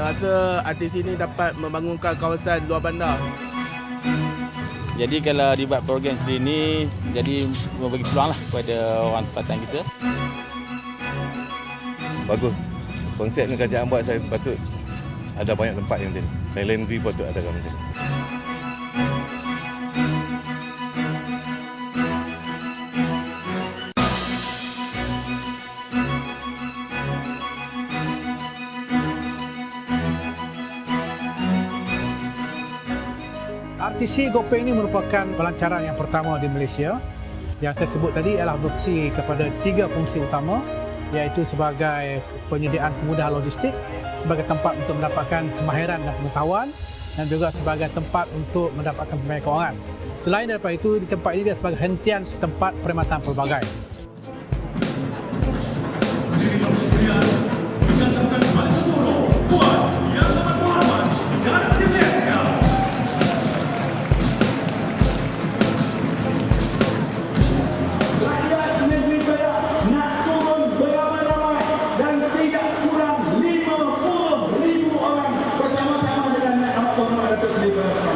Saya rasa artis ini dapat membangunkan kawasan luar bandar. Jadi kalau dibuat program seperti ini, jadi memberi peluang lah kepada orang tempatan kita. Bagus. Konsep yang kerajaan buat, saya patut ada banyak tempat yang macam ni. Lain-lain negeri patut ada macam ni. RTC GoPay ini merupakan pelancaran yang pertama di Malaysia. Yang saya sebut tadi ialah berfungsi kepada 3 fungsi utama, iaitu sebagai penyediaan kemudahan logistik, sebagai tempat untuk mendapatkan kemahiran dan pengetahuan, dan juga sebagai tempat untuk mendapatkan pembayaran kewangan. Selain daripada itu, di tempat ini dia sebagai hentian setempat perkhidmatan pelbagai.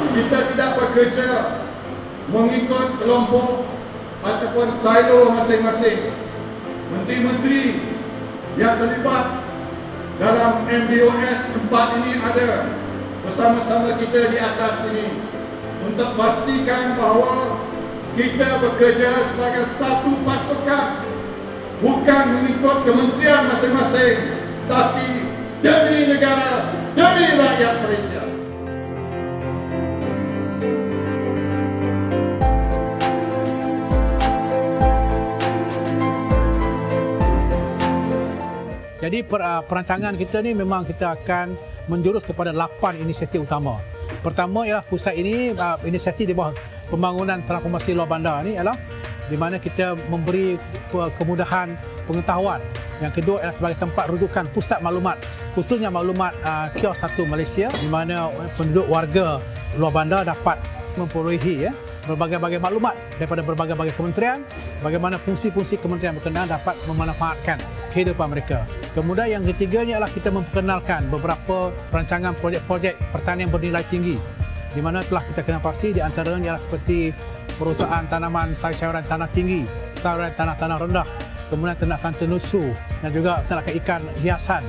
Kita tidak bekerja mengikut kelompok ataupun silo masing-masing. Menteri-menteri yang terlibat dalam MBOS 4 ini ada bersama-sama kita di atas ini untuk pastikan bahawa kita bekerja sebagai satu pasukan, bukan mengikut kementerian masing-masing, tapi demi negara, demi rakyat Malaysia. Jadi perancangan kita ni memang kita akan menjurus kepada 8 inisiatif utama. Pertama ialah pusat ini, inisiatif di bawah pembangunan transformasi luar bandar ni ialah di mana kita memberi kemudahan pengetahuan. Yang kedua ialah sebagai tempat rujukan pusat maklumat, khususnya maklumat kios 1 Malaysia, di mana penduduk warga luar bandar dapat memperolehi berbagai-bagai maklumat daripada berbagai-bagai kementerian, bagaimana fungsi-fungsi kementerian berkenaan dapat memanfaatkan kehidupan mereka. Kemudian yang ketiganya ialah kita memperkenalkan beberapa perancangan projek-projek pertanian bernilai tinggi, di mana telah kita kenal pasti di antaranya ialah seperti perusahaan tanaman sayur-sayuran tanah tinggi, sayuran tanah-tanah rendah, kemudian ternakan tenusu dan juga ternakan ikan hiasan.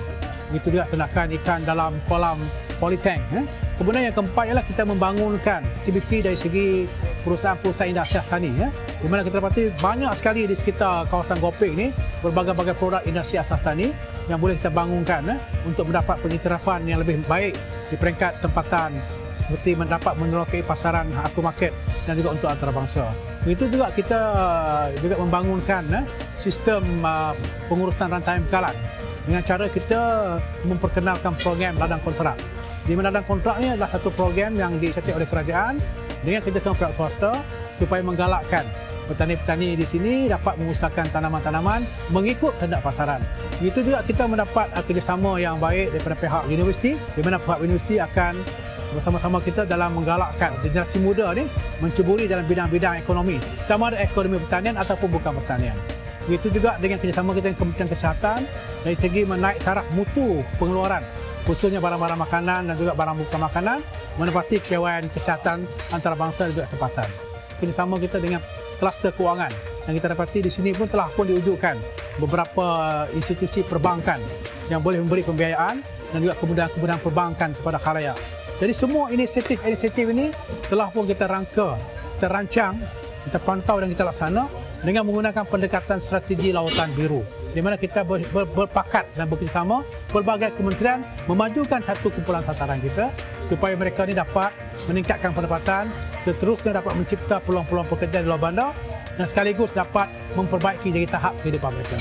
Begitu juga ternakan ikan dalam kolam polytank. Kemudian yang keempat ialah kita membangunkan aktiviti dari segi perusahaan-perusahaan industri asas tani, di mana kita dapati banyak sekali di sekitar kawasan GoPay ini berbagai-bagai produk industri asas tani yang boleh kita bangunkan untuk mendapat pengiktirafan yang lebih baik di peringkat tempatan, seperti mendapat menerokai pasaran aku market dan juga untuk antarabangsa. Begitu juga kita juga membangunkan sistem pengurusan rantai bekalan dengan cara kita memperkenalkan program ladang kontrak. Di mana ladang kontrak ini adalah satu program yang disetting oleh kerajaan dengan kerjasama pihak swasta supaya menggalakkan petani-petani di sini dapat mengusahakan tanaman-tanaman mengikut kehendak pasaran. Begitu juga kita mendapat kerjasama yang baik daripada pihak universiti, di mana pihak universiti akan bersama-sama kita dalam menggalakkan generasi muda ni menceburi dalam bidang-bidang ekonomi, sama ada ekonomi pertanian ataupun bukan pertanian. Begitu juga dengan kerjasama kita dengan Kementerian Kesihatan dari segi menaik taraf mutu pengeluaran, khususnya barang-barang makanan dan juga barang bukan makanan, menepati kepiawaian kesihatan antarabangsa dan juga tempatan. Kerjasama kita dengan kluster kewangan yang kita dapati di sini pun telah diwujudkan beberapa institusi perbankan yang boleh memberi pembiayaan dan juga kemudahan-kemudahan perbankan kepada khalayak. Jadi semua inisiatif ini telah pun kita rangka, kita rancang, kita pantau dan kita laksana dengan menggunakan pendekatan strategi lautan biru, di mana kita berpakat dan bekerjasama pelbagai kementerian memajukan satu kumpulan sasaran kita supaya mereka ini dapat meningkatkan pendapatan, seterusnya dapat mencipta peluang-peluang pekerjaan di luar bandar dan sekaligus dapat memperbaiki dari tahap kehidupan mereka.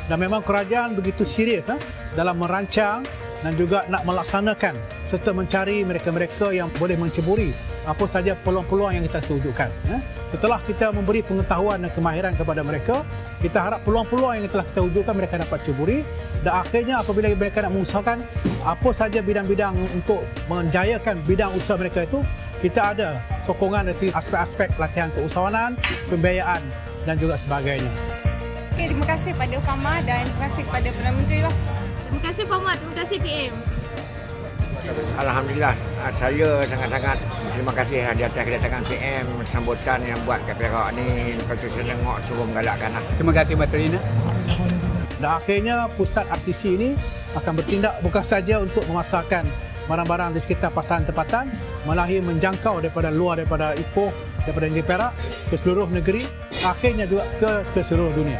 Dan memang kerajaan begitu serius dalam merancang dan juga nak melaksanakan serta mencari mereka-mereka yang boleh menceburi apa saja peluang-peluang yang kita tunjukkan. Setelah kita memberi pengetahuan dan kemahiran kepada mereka, kita harap peluang-peluang yang telah kita wujudkan mereka dapat ceburi, dan akhirnya apabila mereka nak mengusahakan apa saja bidang-bidang untuk menjayakan bidang usaha mereka itu, kita ada sokongan dari segi aspek-aspek latihan keusahawanan, pembiayaan dan juga sebagainya. Okay, terima kasih kepada Fama dan terima kasih kepada Perdana Menteri lah. Terima kasih Fama, terima kasih PM. Alhamdulillah, saya sangat-sangat terima kasih di atas kedatangan PM, sambutan yang buat kat Perak ni. Lepas tu saya tengok suruh menggalakkan lah. Terima kasih Baterina. Dan akhirnya pusat RTC ini akan bertindak bukan saja untuk memasarkan barang-barang di sekitar pasaran tempatan, malahan menjangkau daripada Ipoh, daripada negeri Perak ke seluruh negeri, akhirnya juga ke seluruh dunia.